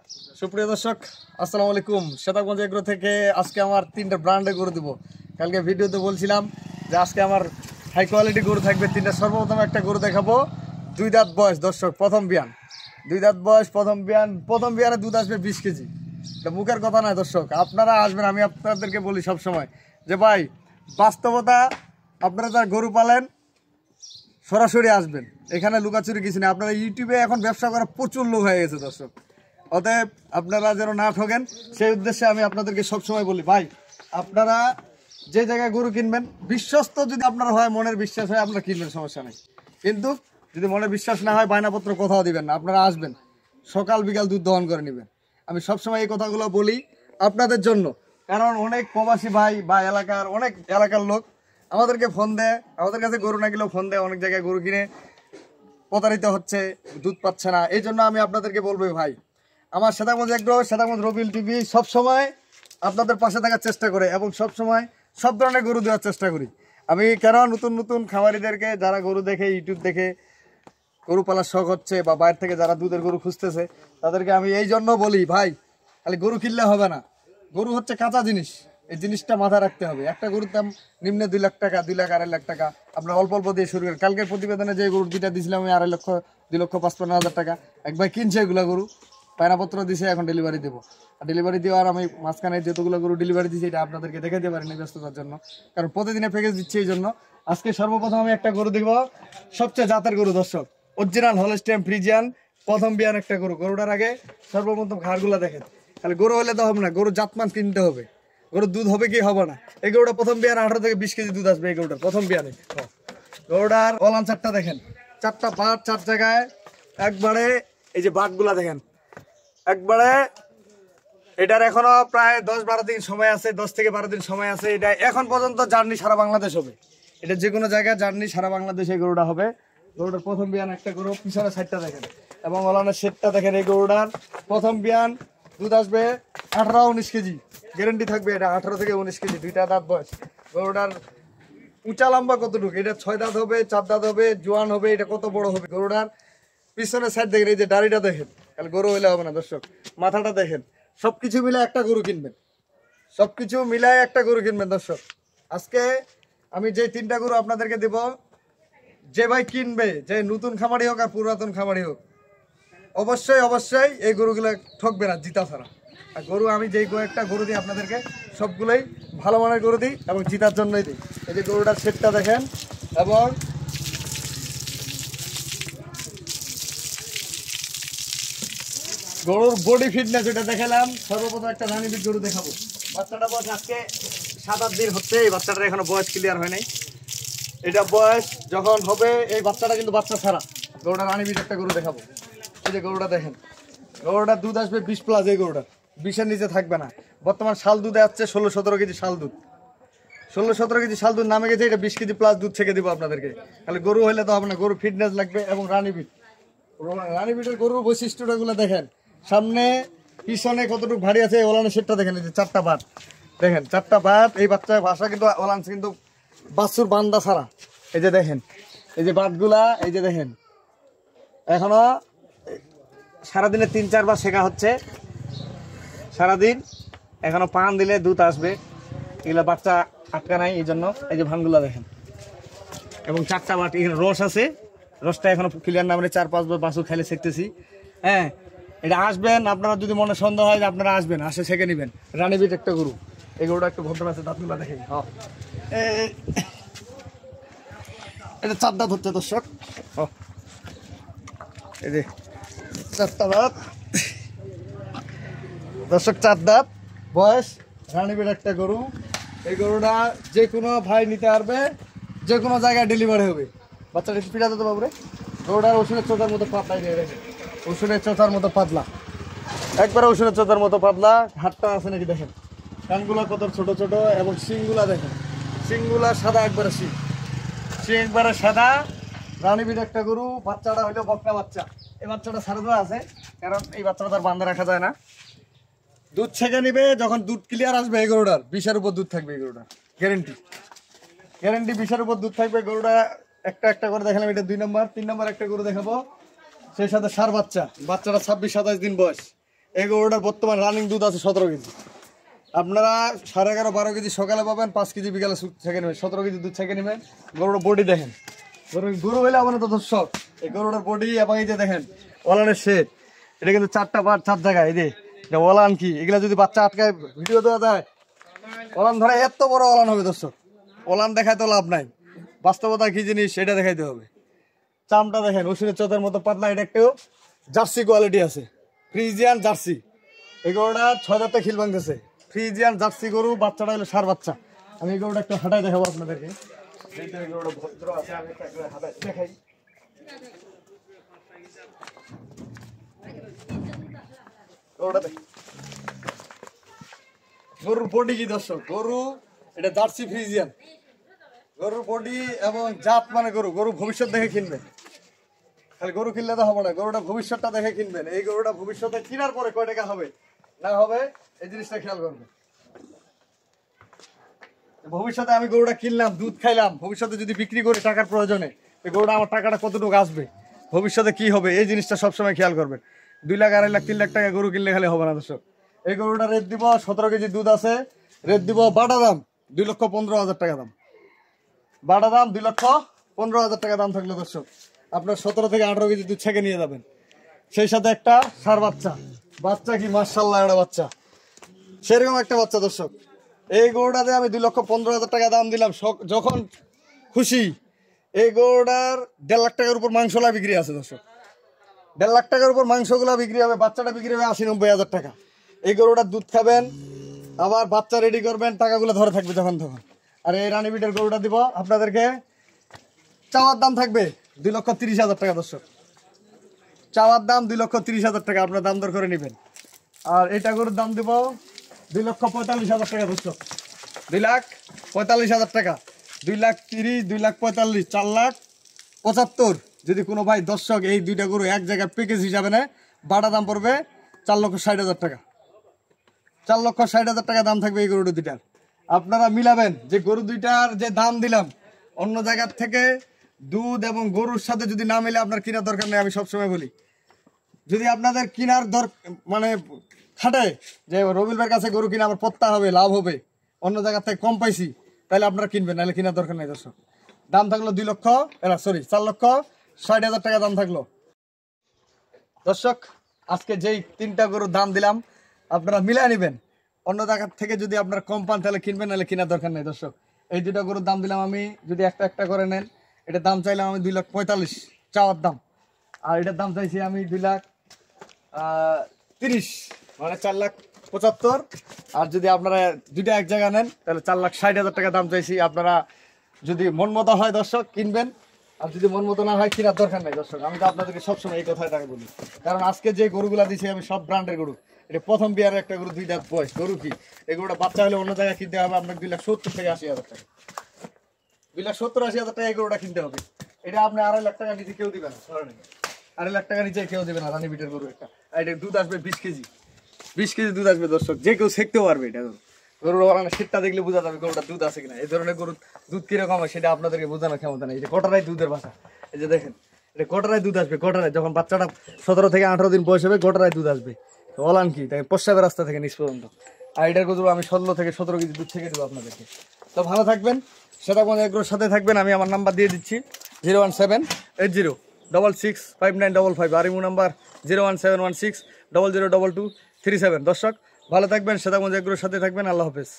সুপ্রিয় দর্শক আসসালামু আলাইকুম। শ্বেতাগঞ্জ এগ্রো থেকে আজকে আমার 3টা ব্র্যান্ডে গরু দেবো। কালকে ভিডিওতে বলছিলাম যে আজকে আমার হাই কোয়ালিটি গরু থাকবে 3টা। সর্বপ্রথম একটা গরু দেখাবো, 2 দাঁত বয়স দর্শক, প্রথম বিয়ান, 2 দাঁত বয়স, প্রথম বিয়ানে দুধ আসবে 20 কেজি। এটা মুখের কথা নয় দর্শক, আপনারা আসবেন। আমি আপনাদেরকে বলি সবসময় যে ভাই বাস্তবতা, আপনারা যারা গরু পালেন সরাসরি আসবেন, এখানে লুকাচুরি কিছু নেই। আপনারা ইউটিউবে এখন ব্যবসা করা প্রচুর লোক হয়ে গেছে দর্শক, অতএব আপনারা যেন না ঠকেন সেই উদ্দেশ্যে আমি আপনাদেরকে সবসময় বলি ভাই আপনারা যে জায়গায় গরু কিনবেন বিশ্বস্ত যদি আপনার হয়, মনের বিশ্বাস হয়, আপনারা কিনবেন, সমস্যা নেই। কিন্তু যদি মনের বিশ্বাস না হয় বায়নাপত্র কোথাও দিবেন না, আপনারা আসবেন, সকাল বিকাল দুধ দহন করে নেবেন। আমি সবসময় এই কথাগুলো বলি আপনাদের জন্য, কারণ অনেক প্রবাসী ভাই বা অনেক এলাকার লোক আমাদেরকে ফোন দেয়, আমাদের কাছে গরু না গেলেও ফোন দেয়, অনেক জায়গায় গরু কিনে প্রতারিত হচ্ছে, দুধ পাচ্ছে না। এই জন্য আমি আপনাদেরকে বলবো ভাই, আমার শ্বেতাগঞ্জ এগ্রো, শ্বেতাগঞ্জ রবিউল টিভি সবসময় আপনাদের পাশে থাকার চেষ্টা করে এবং সবসময় সব ধরনের গরু দেওয়ার চেষ্টা করি। আমি কেন নতুন নতুন খামারিদেরকে যারা গরু দেখে, ইউটিউব দেখে গরু পালার শখ হচ্ছে বা বাইরে থেকে যারা দুধের গরু খুঁজতেছে, তাদেরকে আমি এই জন্য বলি ভাই খালি গরু কিনলে হবে না, গরু হচ্ছে কাঁচা জিনিস, এই জিনিসটা মাথায় রাখতে হবে। একটা গরুর দাম নিম্নে 2 লাখ টাকা, 2 লাখ 2.5 লাখ টাকা। আপনার অল্প অল্প দিয়ে শুরু করেন। কালকের প্রতিবেদনে যে গরু দুইটা দিয়েছিলাম আমি 2.5 লক্ষ 2,55,000 টাকা, একবার কিনছে এগুলো গরু, পায়নাপত্র দিছে, এখন ডেলিভারি দেবো। আর ডেলিভারি দেওয়ার আমি মাঝখানে যতগুলো গরু ডেলিভারি দিচ্ছি এটা আপনাদেরকে দেখাতে পারিনি ব্যস্ততার জন্য, কারণ প্রতিদিনে প্যাকেজ দিচ্ছি। এই জন্য আজকে সর্বপ্রথম আমি একটা গরু দিব, সবচেয়ে জাতের গরু দর্শক, অরিজিনাল হলস্টাইন ফ্রিজিয়ান, প্রথম বিয়ান একটা গরু। গরুটার আগে সর্বপ্রথম ঘাড়গুলা দেখেন, তাহলে গরু হলে তো হবে না, গরু জাতমান কিনতে হবে, গরুর দুধ হবে কি হবে না। এই গরুটা প্রথম বিয়ান 18 থেকে 20 কেজি দুধ আসবে এই গরুটার প্রথম বিয়ানে। গরুটার ওলান চারটা দেখেন, 4টা বাট 4 জায়গায় একবারে, এই যে বাটগুলা দেখেন একবারে। এটার এখনো প্রায় 10-12 দিন সময় আছে, 10 থেকে 12 দিন সময় আছে। এটা এখন পর্যন্ত জার্নি সারা বাংলাদেশ হবে, এটা যে কোনো জায়গায় জার্নি সারা বাংলাদেশে এই গরুটা হবে। গরুটার প্রথম বিয়ান একটা গরু, পিছনে সাইডটা দেখেন এবং ওলানের সেটটা দেখেন। এই গরুটার প্রথম বিয়ান দুধ আসবে 18-19 কেজি, গ্যারেন্টি থাকবে। এটা 18 থেকে 19 কেজি, 2টা দাঁত বয়স। গরুটার উঁচা লম্বা কতটুকু, এটা 6 দাঁত হবে, 4 দাঁত হবে, জোয়ান হবে, এটা কত বড় হবে। গরুটার পিছনের সাইড দেখেন, এই যে দাড়িটা দেখেন, তাহলে গরু হইলে হবে না দর্শক, মাথাটা দেখেন। সবকিছু মিলে একটা গরু কিনবেন, সবকিছু মিলায় একটা গরু কিনবেন দর্শক। আজকে আমি যে 3টা গরু আপনাদেরকে দেব, যে ভাই কিনবে, যে নতুন খামারি হোক আর পুরাতন খামারি হোক, অবশ্যই অবশ্যই এই গরুগুলো ঠকবে না জিতা ছাড়া। আর গরু আমি যেই একটা গরু দিই আপনাদেরকে সবগুলোই ভালো মানের গরু দিই এবং জিতার জন্যই দিই। এই যে গরুটার সেটটা দেখেন এবং গরুর বডি ফিটনেস এটা দেখালাম। সর্বপ্রথম একটা রানীবিট গরু দেখাবো। বাচ্চাটা বয়স আজকে 7-8 দিন হচ্ছে, এই বাচ্চাটার এখনো বয়স ক্লিয়ার হয় নাই। এটা বয়স যখন হবে, এই বাচ্চাটা কিন্তু বাচ্চা ছাড়া। গরুটা রানীবিট একটা গরু দেখাবো। এই যে গরুটা দেখেন, গরুটার দুধ আসবে 20+। এই গরুটা 20-এর নিচে থাকবে না। বর্তমান শাল দুধে আসছে 16-17 কেজি শাল দুধ, 16-17 কেজি শাল দুধ নামে গেছে। এটা 20 কেজি প্লাস দুধ থেকে দিব আপনাদেরকে। তাহলে গরু হলে তো হবে না, গরু ফিটনেস লাগবে। এবং রানীবিটের গরুর বৈশিষ্ট্যগুলো দেখেন, সামনে পিছনে কতটুকু ভারী আছে। ওলানের সেটটা দেখেন, এই যে 4টা বাট দেখেন, 4টা বাট। এই বাচ্চার ভাষা কিন্তু ওলান কিন্তু বাছুর বান্দা ছাড়া। এই যে দেখেন, এই যে বাটগুলা, এই যে দেখেন, এখনো সারাদিনে 3-4 বার শেখা হচ্ছে সারাদিন, এখনো পান দিলে দুধ আসবে। এগুলো বাচ্চা আটকা নাই, এই জন্য এই যে ভানগুলা দেখেন। এবং 4টা বাট, এখানে রস আছে, রসটা এখনো ক্লিয়ার না, মানে 4-5 বার বাছুর খাইলে শিখতেছি। হ্যাঁ, এটা আসবেন আপনারা, যদি মনে সন্দেহ হয় আপনারা আসবেন, আসে শেখে নেবেন। রানীবিট একটা গরু, এই গরুটা একটু ভদ্র আছে, দাঁতগুলা দেখেন। হ্যাঁ, এটা 4 দাঁত হচ্ছে দর্শক। এই যে 4টা দাঁত দর্শক, 4 দাঁত বয়স, রানীবিট একটা গরু। এই গরুটা যে কোনো ভাই নিতে পারবে, যে কোনো জায়গায় ডেলিভারি হবে। বাচ্চাটা একটু পিঠা দিতে পারবে। গরুটার ওষুধের চোতার মতো পাতলা, ওষুধের চোতার মতো পাতলা, একবারে ওষুধের চোতার মতো পাতলা। হাতটা আছে নাকি দেখেন, কানগুলা কত ছোট ছোট এবং শিংগুলা দেখেন, শিংগুলা সাদা, একবারে শিং একবারে সাদা। রানীবিট একটা গরু। বাচ্চাটা হইলো বকনা বাচ্চা। এই বাচ্চাটা ছাড়া দেওয়া আছে, কারণ এই বাচ্চাটা তার বান্ধা রাখা যায় না। দুধ ছেঁকে নিবে, যখন দুধ ক্লিয়ার আসবে এই গরুটার 20-এর উপর দুধ থাকবে। এই গরুটার গ্যারেন্টি 20-এর উপর দুধ থাকবে। গরুটা একটা করে দেখালাম, এটা 2 নম্বর। 3 নম্বর একটা গরু দেখাবো, সেই সাথে সার বাচ্চা। বাচ্চাটা 26-27 দিন বয়স। এই গরুটার বর্তমান রানিং দুধ আছে 17 কেজি। আপনারা 11.5-12 কেজি সকালে পাবেন, 5 কেজি বিকালে ছেঁকে নেবেন, 17 কেজি দুধ ছেঁকে নেবেন। গরুটার বডি দেখেন, গরু হলে আমার তো দর্শক এই গরুটার বডি এবং এই যে দেখেন ওলানের শেড, এটা কিন্তু 4টা বার 4 জায়গায়। এই যে এটা ওলান কি, এগুলা যদি বাচ্চা আটকায় ভিডিও দেওয়া যায়, ওলান ধরে এত বড় ওলান হবে দর্শক। ওলান দেখায় তো লাভ নাই, বাস্তবতা কি জিনিস সেটা দেখাইতে হবে। চামটা দেখেন ওষুধের চোতের মতো পাতলা, এটা একটু জার্সি কোয়ালিটি আছে, ফ্রিজিয়ান জার্সি। এই গরুটা 6 দাঁতে খিল ভাঙতেছে, ফ্রিজিয়ান জার্সি গরু, বাচ্চাটা হলো সার বাচ্চা। আমি এই গরুটা একটু হাঁটাই দেখাবো আপনাদেরকে। দেখাই গরুর বডি কি দর্শক, গরু এটা জার্সি ফ্রিজিয়ান গরুর বডি এবং জাত মানে গরু ভবিষ্যৎ দেখে কিনবেন। খালি গরু কিনলে তো হবে না, গরুটা ভবিষ্যৎটা দেখে কিনবেন। এই গরুটা ভবিষ্যতে কেনার পরে কয় টাকা হবে না হবে এই জিনিসটা খেয়াল করবেন। ভবিষ্যতে আমি গরুটা কিনলাম, দুধ খাইলাম, ভবিষ্যতে যদি বিক্রি করে টাকার প্রয়োজনে এই গরুটা আমার টাকাটা কতটুকু আসবে, ভবিষ্যতে কি হবে, এই জিনিসটা সবসময় খেয়াল করবেন। 2 লাখ 2.5 লাখ 3 লাখ টাকা গরু কিনলে খালি হবে না দর্শক। এই গরুটা রেট দিব 17 কেজি দুধ আছে, রেট দিব বাটা দাম 2,15,000 টাকা দাম। বাটা দাম 2,15,000 টাকা দাম থাকলে দর্শক আপনার 17 থেকে 18 কেজি দুধ ছেঁকে নিয়ে যাবেন। সেই সাথে একটা সার বাচ্চা, বাচ্চা কি মাশাআল্লাহ একটা বাচ্চা, সেরকম একটা বাচ্চা দর্শক। এই গরুটাতে আমি 2,15,000 টাকা দাম দিলাম। যখন খুশি এই গরুটার 1.5 লাখ টাকার উপর মাংসলা বিক্রি আছে দর্শক, 1.5 লাখ টাকার উপর মাংসগুলা বিক্রি হবে, বাচ্চাটা বিক্রি হবে 80-90 হাজার টাকা। এই গরুটার দুধ খাবেন, আবার বাচ্চা রেডি করবেন, টাকাগুলো ধরে থাকবে যখন তখন। আর এই রানী বিটের গরুটা দিব আপনাদেরকে, চাওয়ার দাম থাকবে 2,30,000 টাকা দর্শক, চাওয়ার দাম 2,30,000 টাকা, আপনার দাম দর করে নেবেন। আর এটা গরুর দাম দিব 2,45,000 টাকা দর্শক, 2,45,000 টাকা, 2,30,000, 2,45,000, 4,75,000। যদি কোনো ভাই দর্শক এই দুইটা গরু এক জায়গায় প্যাকেজ হিসাবে নেয়, বাটা দাম পড়বে 4,60,000 টাকা, 4,60,000 টাকা দাম থাকবে এই গরুটা দুইটার। আপনারা মিলাবেন যে গরু দুইটার যে দাম দিলাম অন্য জায়গার থেকে দুধ এবং গরুর সাথে যদি না মিলে আপনার কেনার দরকার নেই। আমি সবসময় বলি যদি আপনাদের কেনার মানে খাটে যে রবিল ভাইয়ের কাছে গরু কিনে আমার পত্তা হবে, লাভ হবে, অন্য জায়গার থেকে কম পাইছি, তাহলে আপনারা কিনবেন, নাহলে কেনার দরকার নেই দর্শক। দাম থাকলো 4,60,000 টাকা দাম থাকলো দর্শক। আজকে যেই 3টা গরুর দাম দিলাম আপনারা মিলাই নেবেন, অন্য জায়গার থেকে যদি আপনার কম পান তাহলে কিনবেন, নাহলে কেনার দরকার নেই দর্শক। এই 2টা গরুর দাম দিলাম আমি, যদি একটা একটা করে নেন এটার দাম চাইলাম আমি 2,45,000 চাওয়ার দাম, আর এটার দাম চাইছি আমি 2,30,000 মানে 4,75,000। আর যদি আপনারা দুইটা এক জায়গা নেন তাহলে 4,60,000 টাকা দাম চাইছি। আপনারা যদি মন মতো হয় দর্শক কিনবেন, আর যদি মন মতো না হয় কেনার দরকার নাই দর্শক। আমি তো আপনাদেরকে সবসময় এই কথাটা বলি, কারণ আজকে যে গরুগুলা দিচ্ছি আমি সব ব্র্যান্ডের গরু। এটা প্রথম বিয়ারের একটা গরু, 2 দাঁত বয়স গরু। কি এই গরুটা বাচ্চা হলে অন্য জায়গায় কিনতে হবে আপনার 2,70,000 থেকে 80,000 টাকা, 2,70,000-80,000 টাকা এই গরুটা কিনতে হবে। এটা আপনি 2.5 লাখ টাকা নিচে কেউ দিবে না, 2.5 লাখ টাকা নিচে কেউ দিবে না রানী বিটের গরু একটা। আর এটা দুধ আসবে 20 কেজি, 20 কেজি দুধ আসবে দর্শক, যে কেউ শিখতেও পারবে। এটা গরুর ওলানের শীতটা দেখলে বোঝা যাবে গরুটা দুধ আছে কিনা। এই ধরনের গরুর দুধ কিরকম হয় সেটা আপনাদেরকে বোঝানোর ক্ষমতা নেই। এটা কটারাই দুধের ভাষা, এই যে দেখেন এটা কটারাই দুধ আসবে, কটারাই যখন বাচ্চাটা 17 থেকে 18 দিন বয়স হবে গটারাই দুধ আসবে। ওলান কি তাই প্রস্রাবের রাস্তা থেকে নিচ পর্যন্ত। আর এটার গরু আমি 16 থেকে 17 কেজি দুধ থেকে দেবো আপনাদেরকে। তো ভালো থাকবেন, সেটাগঞ্জ এগ্রোর সাথে থাকবেন। আমি আমার নাম্বার দিয়ে দিচ্ছি 01780665955, আর ইমো নাম্বার 01716002237। দর্শক ভালো থাকবেন, সেটাগঞ্জ এগ্রোর সাথে থাকবেন। আল্লাহ হাফেজ।